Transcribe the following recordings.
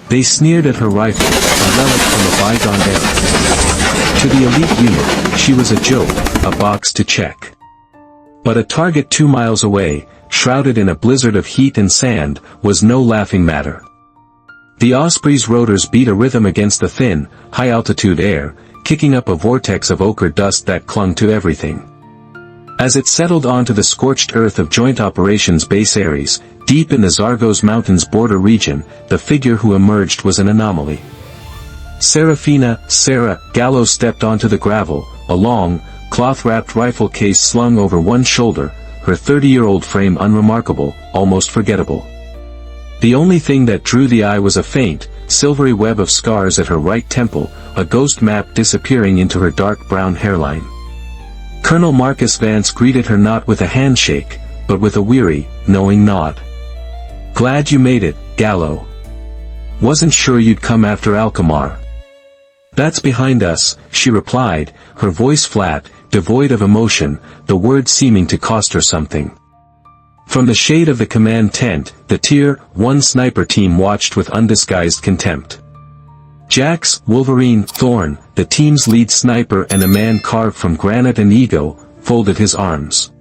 They sneered at her rifle, a relic from a bygone era. To the elite unit, she was a joke, a box to check. But a target 2 miles away, shrouded in a blizzard of heat and sand, was no laughing matter. The Osprey's rotors beat a rhythm against the thin, high-altitude air, kicking up a vortex of ochre dust that clung to everything. As it settled onto the scorched earth of Joint Operations Base Ares, deep in the Zagros Mountains border region, the figure who emerged was an anomaly. Sarah Gallo stepped onto the gravel, a long, cloth-wrapped rifle case slung over one shoulder, her 30-year-old frame unremarkable, almost forgettable. The only thing that drew the eye was a faint, silvery web of scars at her right temple, a ghost map disappearing into her dark brown hairline. Colonel Marcus Vance greeted her not with a handshake, but with a weary, knowing nod. "Glad you made it, Gallo. Wasn't sure you'd come after Al-Qamar." "That's behind us," she replied, her voice flat, devoid of emotion, the words seeming to cost her something. From the shade of the command tent, the Tier 1 sniper team watched with undisguised contempt. Jax, Wolverine, Thorn, the team's lead sniper and a man carved from granite and ego, folded his arms.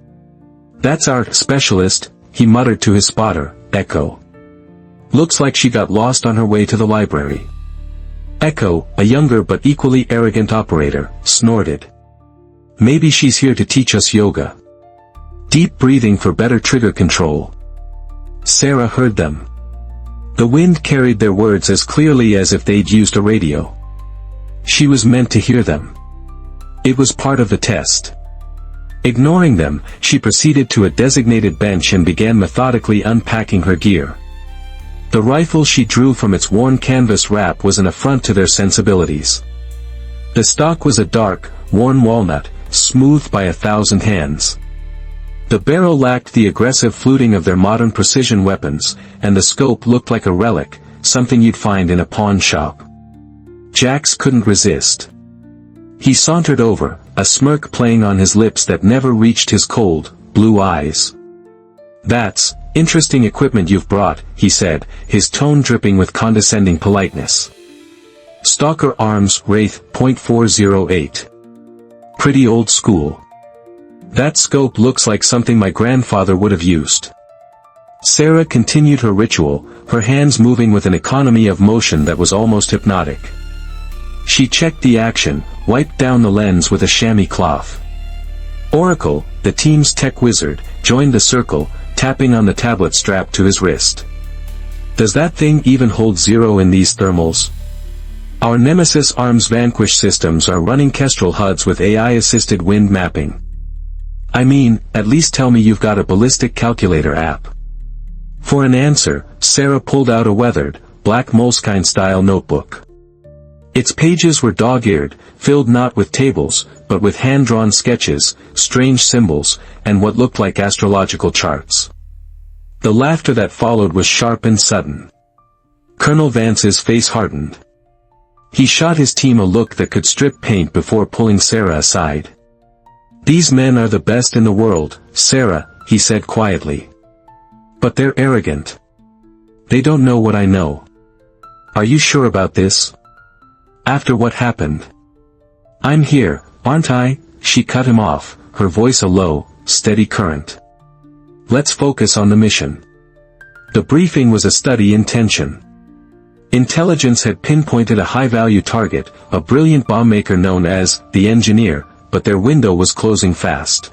"That's our specialist," he muttered to his spotter, Echo. "Looks like she got lost on her way to the library." Echo, a younger but equally arrogant operator, snorted. "Maybe she's here to teach us yoga. Deep breathing for better trigger control." Sarah heard them. The wind carried their words as clearly as if they'd used a radio. She was meant to hear them. It was part of the test. Ignoring them, she proceeded to a designated bench and began methodically unpacking her gear. The rifle she drew from its worn canvas wrap was an affront to their sensibilities. The stock was a dark, worn walnut, smoothed by 1,000 hands. The barrel lacked the aggressive fluting of their modern precision weapons, and the scope looked like a relic, something you'd find in a pawn shop. Jax couldn't resist. He sauntered over, a smirk playing on his lips that never reached his cold, blue eyes. "That's interesting equipment you've brought," he said, his tone dripping with condescending politeness. "Stalker Arms Wraith .408. Pretty old school. That scope looks like something my grandfather would have used." Sarah continued her ritual, her hands moving with an economy of motion that was almost hypnotic. She checked the action, wiped down the lens with a chamois cloth. Oracle, the team's tech wizard, joined the circle, tapping on the tablet strapped to his wrist. "Does that thing even hold zero in these thermals? Our Nemesis Arms Vanquish systems are running Kestrel HUDs with AI-assisted wind mapping. I mean, at least tell me you've got a ballistic calculator app." For an answer, Sarah pulled out a weathered, black Moleskine-style notebook. Its pages were dog-eared, filled not with tables, but with hand-drawn sketches, strange symbols, and what looked like astrological charts. The laughter that followed was sharp and sudden. Colonel Vance's face hardened. He shot his team a look that could strip paint before pulling Sarah aside. "These men are the best in the world, Sarah," he said quietly. "But they're arrogant. They don't know what I know. Are you sure about this? After what happened?" "I'm here, aren't I?" She cut him off, her voice a low, steady current. "Let's focus on the mission." The briefing was a study in tension. Intelligence had pinpointed a high-value target, a brilliant bombmaker known as the Engineer, but their window was closing fast.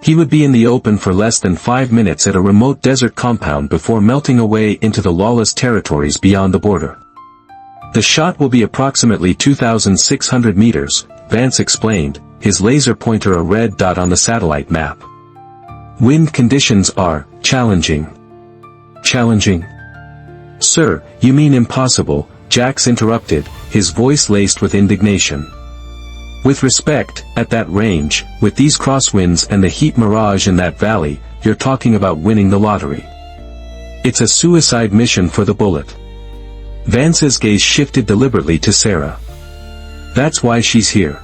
He would be in the open for less than 5 minutes at a remote desert compound before melting away into the lawless territories beyond the border. "The shot will be approximately 2,600 meters, Vance explained, his laser pointer a red dot on the satellite map. "Wind conditions are challenging." "Challenging? Sir, you mean impossible," Jax interrupted, his voice laced with indignation. "With respect, at that range, with these crosswinds and the heat mirage in that valley, you're talking about winning the lottery. It's a suicide mission for the bullet." Vance's gaze shifted deliberately to Sarah. "That's why she's here."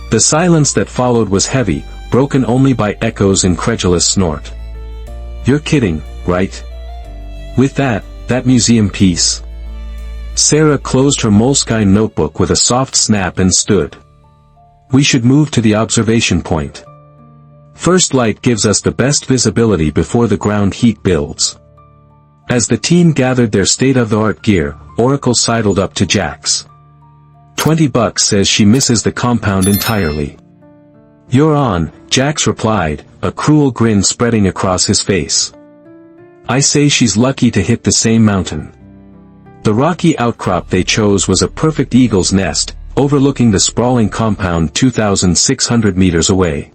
The silence that followed was heavy, broken only by Echo's incredulous snort. "You're kidding, right? With that museum piece? Sarah closed her moleskine notebook with a soft snap and stood. We should move to the observation point. First light gives us the best visibility before the ground heat builds. As the team gathered their state-of-the-art gear, Oracle sidled up to Jax. $20 says she misses the compound entirely. You're on, Jax replied, a cruel grin spreading across his face. I say she's lucky to hit the same mountain. The rocky outcrop they chose was a perfect eagle's nest, overlooking the sprawling compound 2,600 meters away.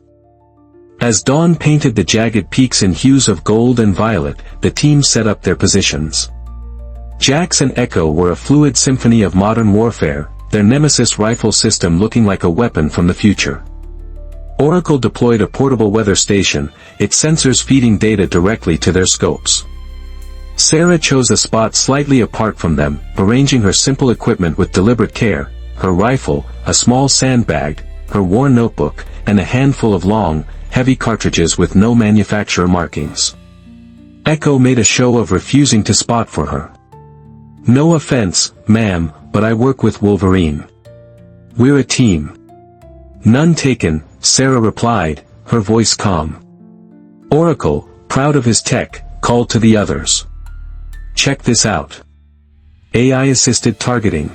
As dawn painted the jagged peaks in hues of gold and violet, the team set up their positions. Jax and Echo were a fluid symphony of modern warfare, their Nemesis rifle system looking like a weapon from the future. Oracle deployed a portable weather station, its sensors feeding data directly to their scopes. Sarah chose a spot slightly apart from them, arranging her simple equipment with deliberate care, her rifle, a small sandbag, her worn notebook, and a handful of long, heavy cartridges with no manufacturer markings. Echo made a show of refusing to spot for her. No offense, ma'am, but I work with Wolverine. We're a team. None taken, Sarah replied, her voice calm. Oracle, proud of his tech, called to the others. Check this out. AI-assisted targeting.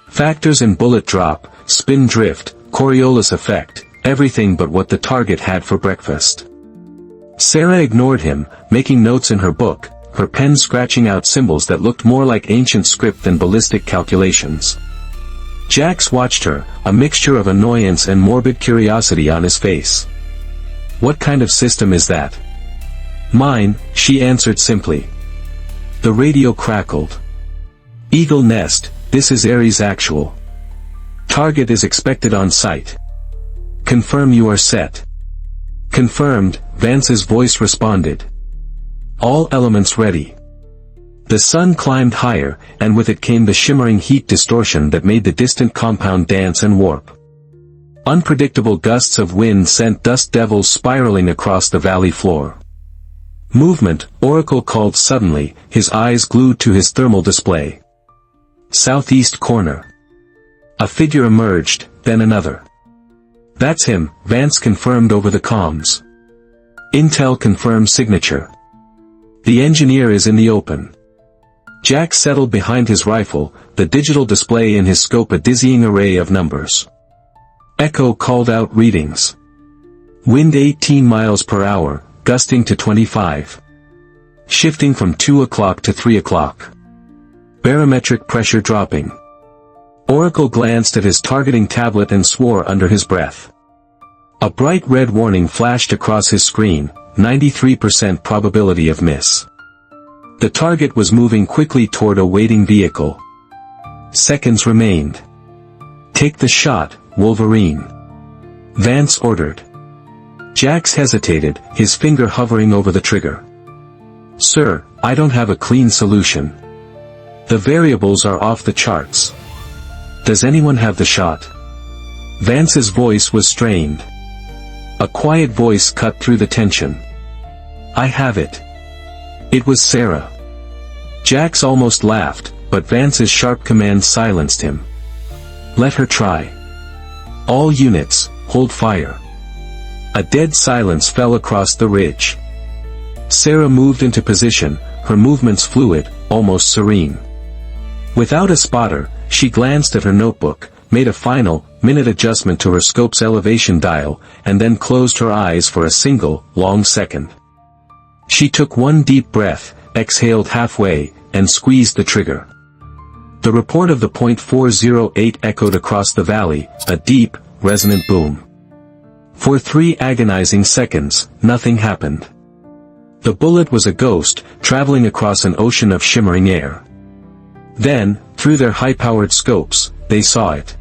Factors in bullet drop, spin drift, Coriolis effect, everything but what the target had for breakfast. Sarah ignored him, making notes in her book, her pen scratching out symbols that looked more like ancient script than ballistic calculations. Jax watched her, a mixture of annoyance and morbid curiosity on his face. What kind of system is that? Mine, she answered simply. The radio crackled. Eagle Nest, this is Ares Actual. Target is expected on site. Confirm you are set. Confirmed, Vance's voice responded. All elements ready. The sun climbed higher, and with it came the shimmering heat distortion that made the distant compound dance and warp. Unpredictable gusts of wind sent dust devils spiraling across the valley floor. Movement, Oracle called suddenly, his eyes glued to his thermal display. Southeast corner. A figure emerged, then another. That's him, Vance confirmed over the comms. Intel confirmed signature. The engineer is in the open. Jax settled behind his rifle, the digital display in his scope a dizzying array of numbers. Echo called out readings. Wind 18 miles per hour, gusting to 25. Shifting from 2 o'clock to 3 o'clock. Barometric pressure dropping. Oracle glanced at his targeting tablet and swore under his breath. A bright red warning flashed across his screen, 93% probability of miss. The target was moving quickly toward a waiting vehicle. Seconds remained. Take the shot, Wolverine. Vance ordered. Jax hesitated, his finger hovering over the trigger. Sir, I don't have a clean solution. The variables are off the charts. Does anyone have the shot? Vance's voice was strained. A quiet voice cut through the tension. I have it. It was Sarah. Jax almost laughed, but Vance's sharp command silenced him. Let her try. All units, hold fire. A dead silence fell across the ridge. Sarah moved into position, her movements fluid, almost serene. Without a spotter, she glanced at her notebook, made a final, minute adjustment to her scope's elevation dial, and then closed her eyes for a single, long second. She took one deep breath, exhaled halfway, and squeezed the trigger. The report of the .408 echoed across the valley, a deep, resonant boom. For 3 agonizing seconds, nothing happened. The bullet was a ghost, traveling across an ocean of shimmering air. Then, through their high-powered scopes, they saw it.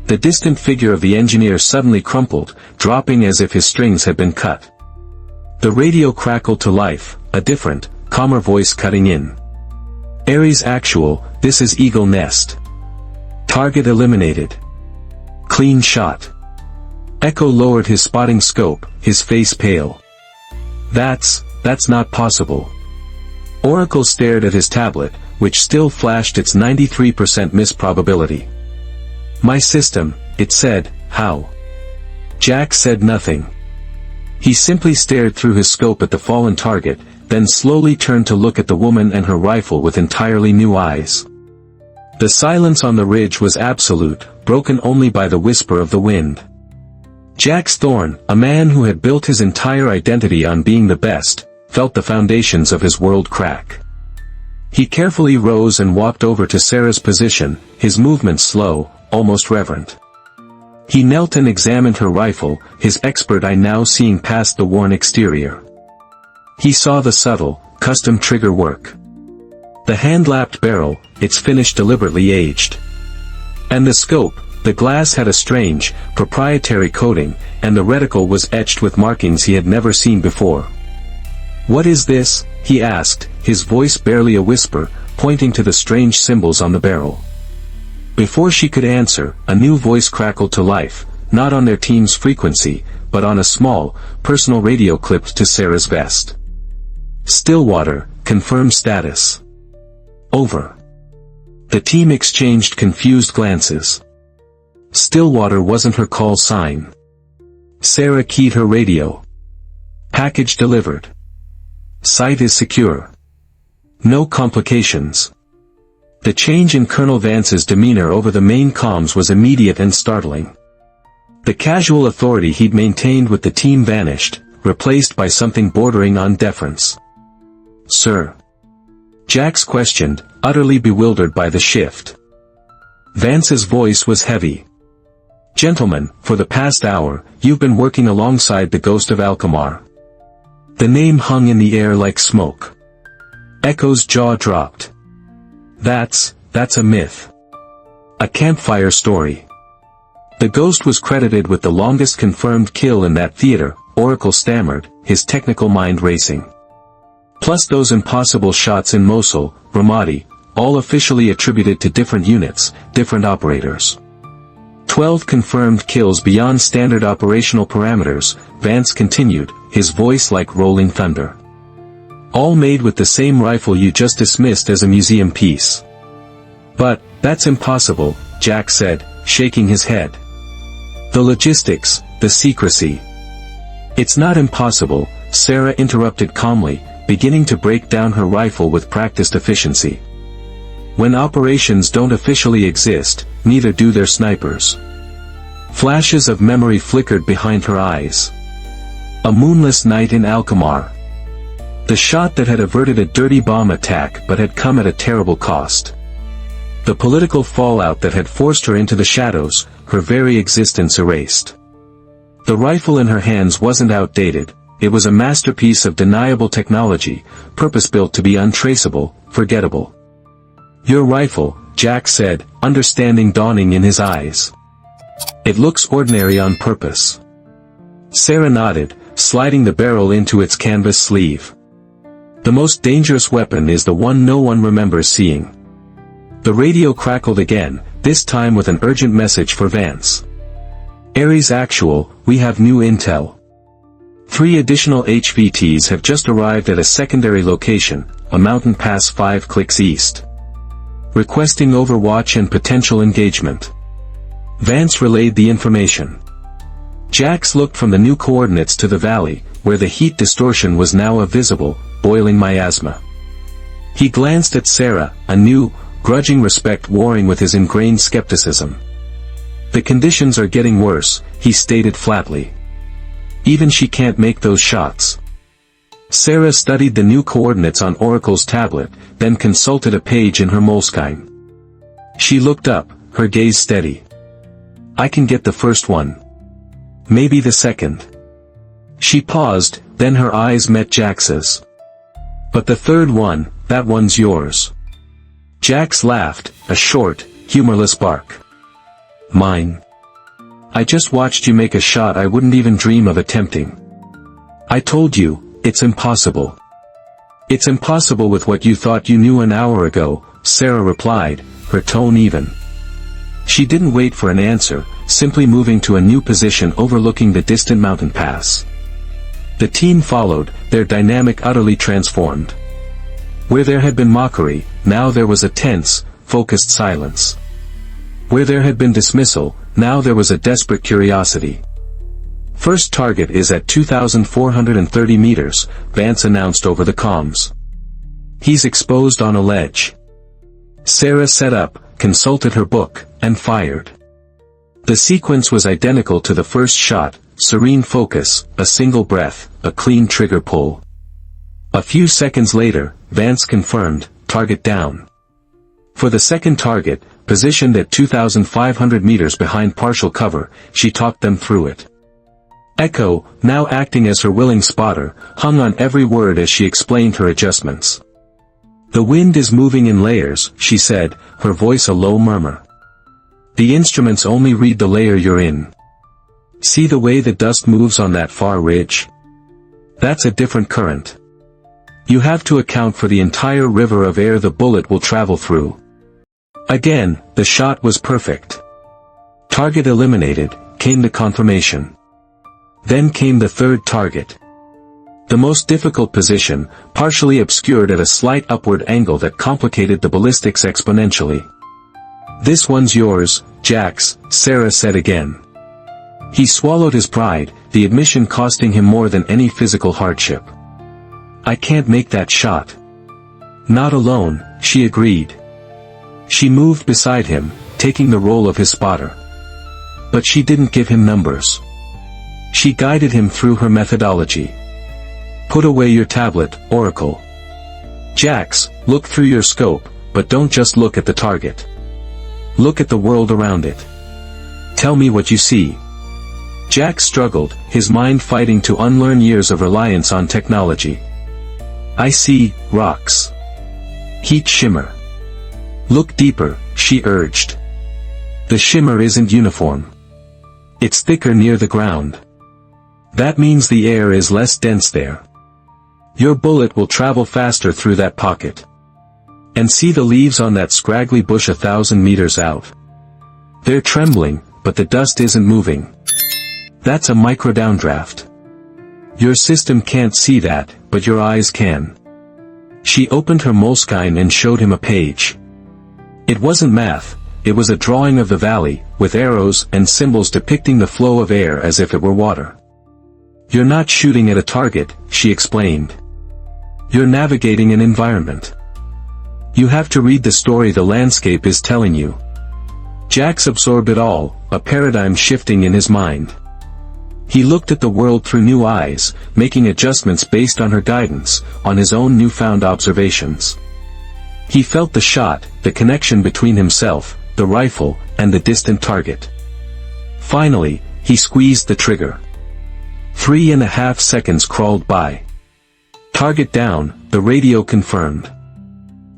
The distant figure of the engineer suddenly crumpled, dropping as if his strings had been cut. The radio crackled to life, a different, calmer voice cutting in. Ares Actual, this is Eagle Nest. Target eliminated. Clean shot. Echo lowered his spotting scope, his face pale. That's not possible. Oracle stared at his tablet, which still flashed its 93% miss probability. "My system," it said. "How?" Jack said nothing. He simply stared through his scope at the fallen target, then slowly turned to look at the woman and her rifle with entirely new eyes. The silence on the ridge was absolute, broken only by the whisper of the wind. Jax Thorne, a man who had built his entire identity on being the best, felt the foundations of his world crack. He carefully rose and walked over to Sarah's position, his movements slow, almost reverent. He knelt and examined her rifle, his expert eye now seeing past the worn exterior. He saw the subtle, custom trigger work. The hand-lapped barrel, its finish deliberately aged. And the scope, the glass had a strange, proprietary coating, and the reticle was etched with markings he had never seen before. "What is this?" he asked, his voice barely a whisper, pointing to the strange symbols on the barrel. Before she could answer, a new voice crackled to life, not on their team's frequency, but on a small, personal radio clipped to Sarah's vest. "Stillwater, confirm status." "Over." The team exchanged confused glances. Stillwater wasn't her call sign. Sarah keyed her radio. "Package delivered. Site is secure. No complications." The change in Colonel Vance's demeanor over the main comms was immediate and startling. The casual authority he'd maintained with the team vanished, replaced by something bordering on deference. "Sir?" Jax questioned, utterly bewildered by the shift. Vance's voice was heavy. "Gentlemen, for the past hour, you've been working alongside the ghost of Al-Qamar." The name hung in the air like smoke. Echo's jaw dropped. That's a myth. A campfire story. The ghost was credited with the longest confirmed kill in that theater, Oracle stammered, his technical mind racing. Plus those impossible shots in Mosul, Ramadi, all officially attributed to different units, different operators. 12 confirmed kills beyond standard operational parameters, Vance continued, his voice like rolling thunder. "All made with the same rifle you just dismissed as a museum piece." "But, that's impossible," Jack said, shaking his head. "The logistics, the secrecy." "It's not impossible," Sarah interrupted calmly, beginning to break down her rifle with practiced efficiency. "When operations don't officially exist, neither do their snipers." Flashes of memory flickered behind her eyes. A moonless night in Al-Qamar. The shot that had averted a dirty bomb attack but had come at a terrible cost. The political fallout that had forced her into the shadows, her very existence erased. The rifle in her hands wasn't outdated, it was a masterpiece of deniable technology, purpose-built to be untraceable, forgettable. "Your rifle," Jack said, understanding dawning in his eyes. "It looks ordinary on purpose." Sarah nodded, sliding the barrel into its canvas sleeve. "The most dangerous weapon is the one no one remembers seeing." The radio crackled again, this time with an urgent message for Vance. "Ares Actual, we have new intel. 3 additional HVTs have just arrived at a secondary location, a mountain pass 5 clicks east. Requesting overwatch and potential engagement." Vance relayed the information. Jax looked from the new coordinates to the valley, where the heat distortion was now a visible, boiling miasma. He glanced at Sarah, a new, grudging respect warring with his ingrained skepticism. "The conditions are getting worse," he stated flatly. "Even she can't make those shots." Sarah studied the new coordinates on Oracle's tablet, then consulted a page in her Moleskine. She looked up, her gaze steady. "I can get the first one. Maybe the second." She paused, then her eyes met Jax's. "But the third one, that one's yours." Jax laughed, a short, humorless bark. "Mine. I just watched you make a shot I wouldn't even dream of attempting." "I told you, it's impossible." "It's impossible with what you thought you knew an hour ago," Sarah replied, her tone even. She didn't wait for an answer, simply moving to a new position overlooking the distant mountain pass. The team followed, their dynamic utterly transformed. Where there had been mockery, now there was a tense, focused silence. Where there had been dismissal, now there was a desperate curiosity. "First target is at 2,430 meters, Vance announced over the comms. "He's exposed on a ledge." Sarah sat up, consulted her book, and fired. The sequence was identical to the first shot: serene focus, a single breath, a clean trigger pull. A few seconds later, Vance confirmed, "Target down." For the second target, positioned at 2,500 meters behind partial cover, she talked them through it. Echo, now acting as her willing spotter, hung on every word as she explained her adjustments. "The wind is moving in layers," she said, her voice a low murmur. "The instruments only read the layer you're in. See the way the dust moves on that far ridge? That's a different current. You have to account for the entire river of air the bullet will travel through." Again, the shot was perfect. Target eliminated, came the confirmation. Then came the third target. The most difficult position, partially obscured at a slight upward angle that complicated the ballistics exponentially. "This one's yours, Jax," Sarah said again. He swallowed his pride, the admission costing him more than any physical hardship. "I can't make that shot." "Not alone," she agreed. She moved beside him, taking the role of his spotter. But she didn't give him numbers. She guided him through her methodology. "Put away your tablet, Oracle. Jax, look through your scope, but don't just look at the target. Look at the world around it. Tell me what you see." Jax struggled, his mind fighting to unlearn years of reliance on technology. "I see rocks. Heat shimmer." "Look deeper," she urged. "The shimmer isn't uniform. It's thicker near the ground. That means the air is less dense there. Your bullet will travel faster through that pocket. And see the leaves on that scraggly bush 1,000 meters out. They're trembling, but the dust isn't moving. That's a microdowndraft. Your system can't see that, but your eyes can." She opened her Moleskine and showed him a page. It wasn't math, it was a drawing of the valley, with arrows and symbols depicting the flow of air as if it were water. "You're not shooting at a target," she explained. "You're navigating an environment. You have to read the story the landscape is telling you." Jax absorbed it all, a paradigm shifting in his mind. He looked at the world through new eyes, making adjustments based on her guidance, on his own newfound observations. He felt the shot, the connection between himself, the rifle, and the distant target. Finally, he squeezed the trigger. 3.5 seconds crawled by. "Target down," the radio confirmed.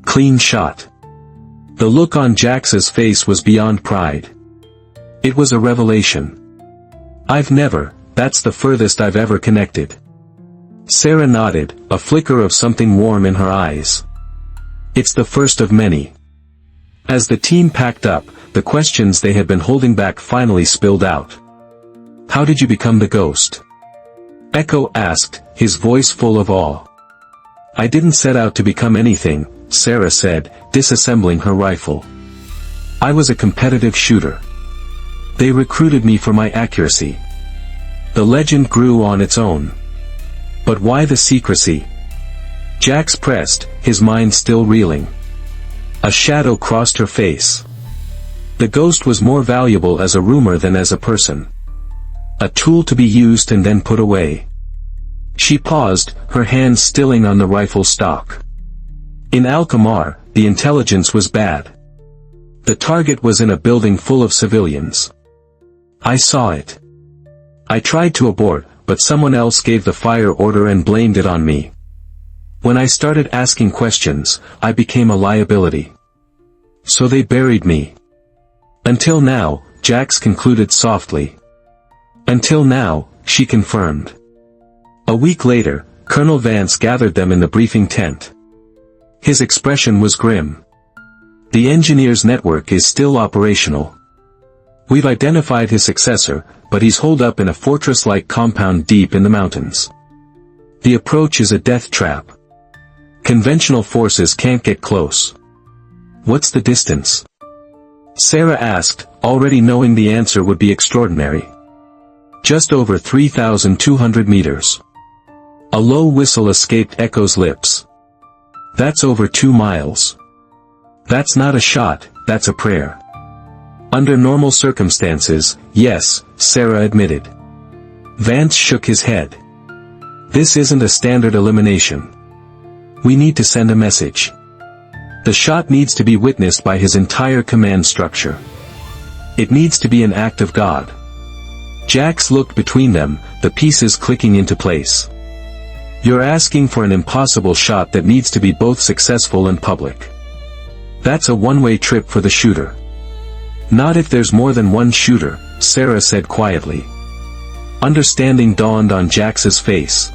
"Clean shot." The look on Jax's face was beyond pride. It was a revelation. That's the furthest I've ever connected." Sarah nodded, a flicker of something warm in her eyes. "It's the first of many." As the team packed up, the questions they had been holding back finally spilled out. "How did you become the ghost?" Echo asked, his voice full of awe. "I didn't set out to become anything," Sarah said, disassembling her rifle. "I was a competitive shooter. They recruited me for my accuracy. The legend grew on its own. But why the secrecy?" Jax pressed, his mind still reeling. A shadow crossed her face. The ghost was more valuable as a rumor than as a person. A tool to be used and then put away. She paused, her hands stilling on the rifle stock. In Al-Qamar, the intelligence was bad. The target was in a building full of civilians. "I saw it. I tried to abort, but someone else gave the fire order and blamed it on me. When I started asking questions, I became a liability. So they buried me. Until now," Jax concluded softly. "Until now," she confirmed. A week later, Colonel Vance gathered them in the briefing tent. His expression was grim. "The engineers' network is still operational. We've identified his successor, but he's holed up in a fortress-like compound deep in the mountains. The approach is a death trap. Conventional forces can't get close. What's the distance? Sarah asked, already knowing the answer would be extraordinary. Just over 3,200 meters. A low whistle escaped Echo's lips. That's over 2 miles. That's not a shot, that's a prayer. Under normal circumstances, yes, Sarah admitted. Vance shook his head. This isn't a standard elimination. We need to send a message. The shot needs to be witnessed by his entire command structure. It needs to be an act of God. Jax looked between them, the pieces clicking into place. You're asking for an impossible shot that needs to be both successful and public. That's a one-way trip for the shooter. Not if there's more than one shooter, Sarah said quietly. Understanding dawned on Jax's face.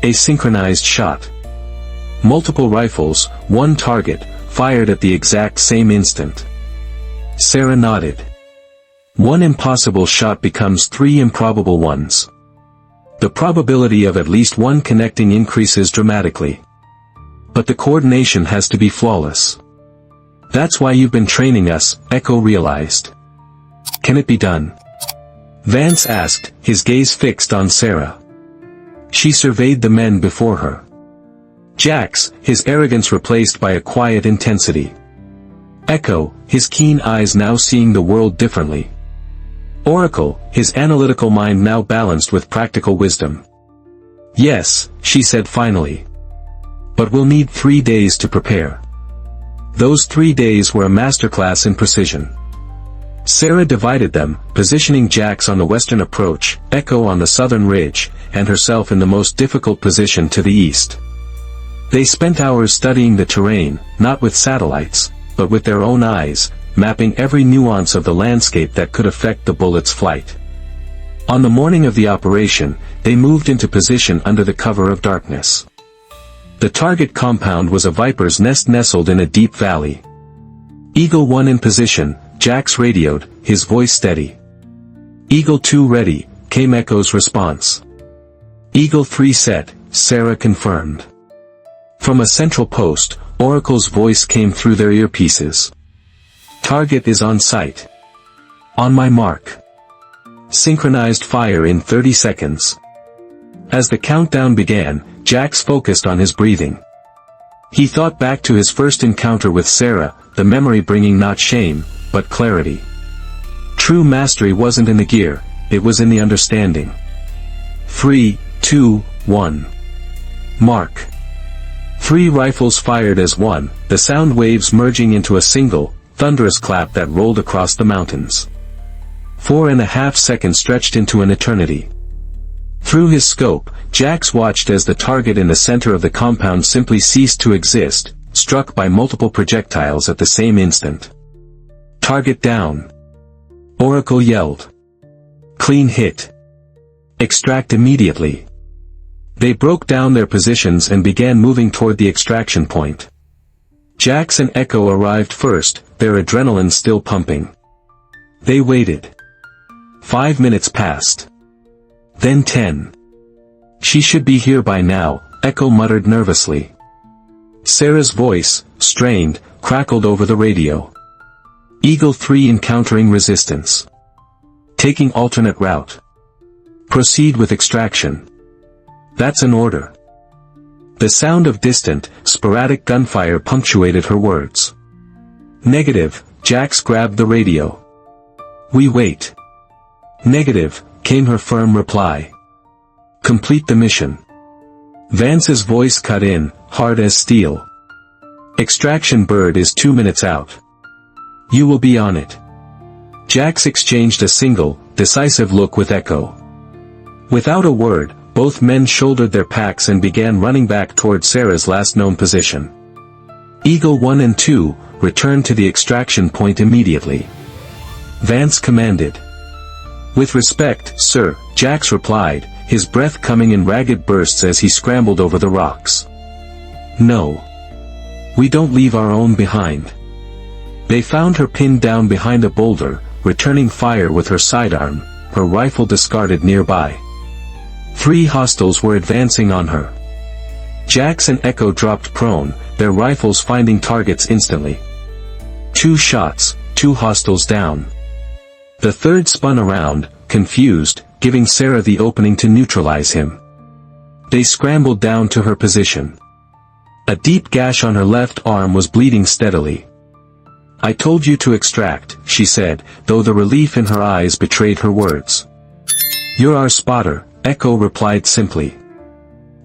A synchronized shot. Multiple rifles, one target, fired at the exact same instant. Sarah nodded. One impossible shot becomes 3 improbable ones. The probability of at least one connecting increases dramatically. But the coordination has to be flawless. That's why you've been training us, Echo realized. Can it be done? Vance asked, his gaze fixed on Sarah. She surveyed the men before her. Jax, his arrogance replaced by a quiet intensity. Echo, his keen eyes now seeing the world differently. Oracle, his analytical mind now balanced with practical wisdom. Yes, she said finally. But we'll need 3 days to prepare. Those 3 days were a masterclass in precision. Sarah divided them, positioning Jax on the western approach, Echo on the southern ridge, and herself in the most difficult position to the east. They spent hours studying the terrain, not with satellites, but with their own eyes, mapping every nuance of the landscape that could affect the bullet's flight. On the morning of the operation, they moved into position under the cover of darkness. The target compound was a viper's nest nestled in a deep valley. Eagle 1 in position, Jax radioed, his voice steady. Eagle 2 ready, came Echo's response. Eagle 3 set, Sarah confirmed. From a central post, Oracle's voice came through their earpieces. Target is on sight. On my mark. Synchronized fire in 30 seconds. As the countdown began, Jax focused on his breathing. He thought back to his first encounter with Sarah, the memory bringing not shame, but clarity. True mastery wasn't in the gear, it was in the understanding. 3, 2, 1. Mark. 3 rifles fired as one, the sound waves merging into a single, thunderous clap that rolled across the mountains. 4.5 seconds stretched into an eternity. Through his scope, Jax watched as the target in the center of the compound simply ceased to exist, struck by multiple projectiles at the same instant. Target down. Oracle yelled. Clean hit. Extract immediately. They broke down their positions and began moving toward the extraction point. Jax and Echo arrived first, their adrenaline still pumping. They waited. 5 minutes passed. Then 10. She should be here by now, Echo muttered nervously. Sarah's voice, strained, crackled over the radio. Eagle 3 encountering resistance. Taking alternate route. Proceed with extraction. That's an order. The sound of distant, sporadic gunfire punctuated her words. Negative, Jax grabbed the radio. We wait. Negative, came her firm reply. Complete the mission. Vance's voice cut in, hard as steel. Extraction bird is 2 minutes out. You will be on it. Jax exchanged a single, decisive look with Echo. Without a word, both men shouldered their packs and began running back toward Sarah's last known position. Eagle 1 and 2, returned to the extraction point immediately. Vance commanded. With respect, sir, Jax replied, his breath coming in ragged bursts as he scrambled over the rocks. No. We don't leave our own behind. They found her pinned down behind a boulder, returning fire with her sidearm, her rifle discarded nearby. 3 hostiles were advancing on her. Jax and Echo dropped prone, their rifles finding targets instantly. 2 shots, 2 hostiles down. The third spun around, confused, giving Sarah the opening to neutralize him. They scrambled down to her position. A deep gash on her left arm was bleeding steadily. "I told you to extract," she said, though the relief in her eyes betrayed her words. "You're our spotter," Echo replied simply.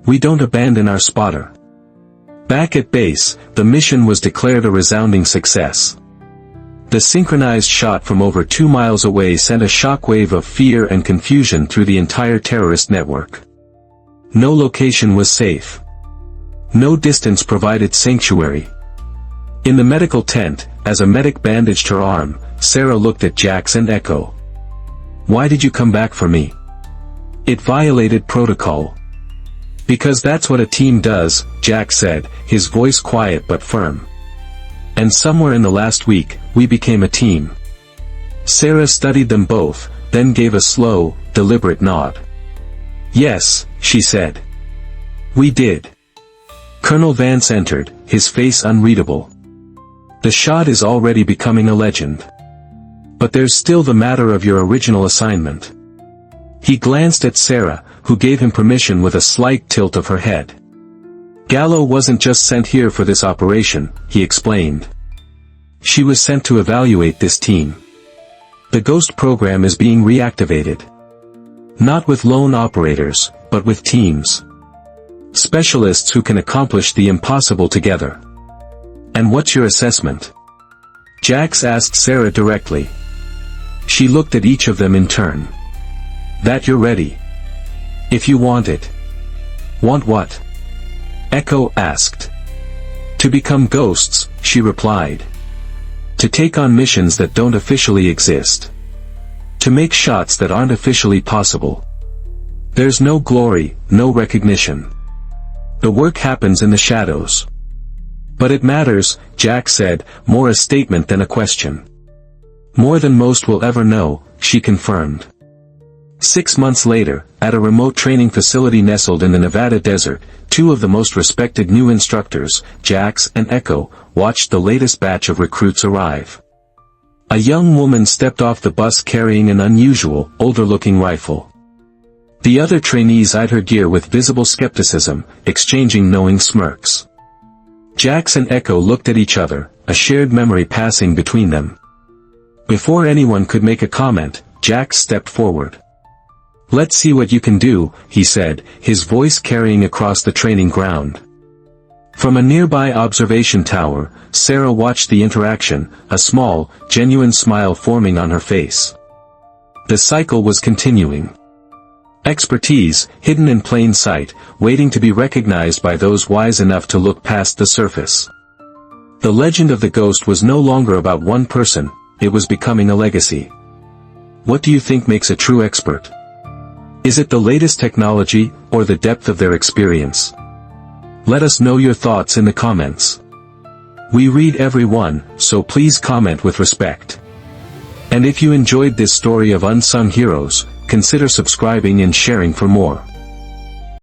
"We don't abandon our spotter." Back at base, the mission was declared a resounding success. The synchronized shot from over 2 miles away sent a shockwave of fear and confusion through the entire terrorist network. No location was safe. No distance provided sanctuary. In the medical tent, as a medic bandaged her arm, Sarah looked at Jax and Echo. "Why did you come back for me?" "It violated protocol." "Because that's what a team does," Jax said, his voice quiet but firm. "And somewhere in the last week, we became a team." Sarah studied them both, then gave a slow, deliberate nod. "Yes," she said. "We did." Colonel Vance entered, his face unreadable. "The shot is already becoming a legend. But there's still the matter of your original assignment." He glanced at Sarah, who gave him permission with a slight tilt of her head. "Gallo wasn't just sent here for this operation," he explained. "She was sent to evaluate this team. The Ghost program is being reactivated. Not with lone operators, but with teams. Specialists who can accomplish the impossible together." "And what's your assessment?" Jax asked Sarah directly. She looked at each of them in turn. "That you're ready. If you want it." "Want what?" Echo asked. "To become ghosts," she replied. "To take on missions that don't officially exist. To make shots that aren't officially possible. There's no glory, no recognition. The work happens in the shadows." "But it matters," Jax said, more a statement than a question. "More than most will ever know," she confirmed. 6 months later, at a remote training facility nestled in the Nevada desert, 2 of the most respected new instructors, Jax and Echo, watched the latest batch of recruits arrive. A young woman stepped off the bus carrying an unusual, older-looking rifle. The other trainees eyed her gear with visible skepticism, exchanging knowing smirks. Jax and Echo looked at each other, a shared memory passing between them. Before anyone could make a comment, Jax stepped forward. "Let's see what you can do," he said, his voice carrying across the training ground. From a nearby observation tower, Sarah watched the interaction, a small, genuine smile forming on her face. The cycle was continuing. Expertise, hidden in plain sight, waiting to be recognized by those wise enough to look past the surface. The legend of the Ghost was no longer about one person, it was becoming a legacy. What do you think makes a true expert? Is it the latest technology, or the depth of their experience? Let us know your thoughts in the comments. We read every one, so please comment with respect. And if you enjoyed this story of unsung heroes, consider subscribing and sharing for more.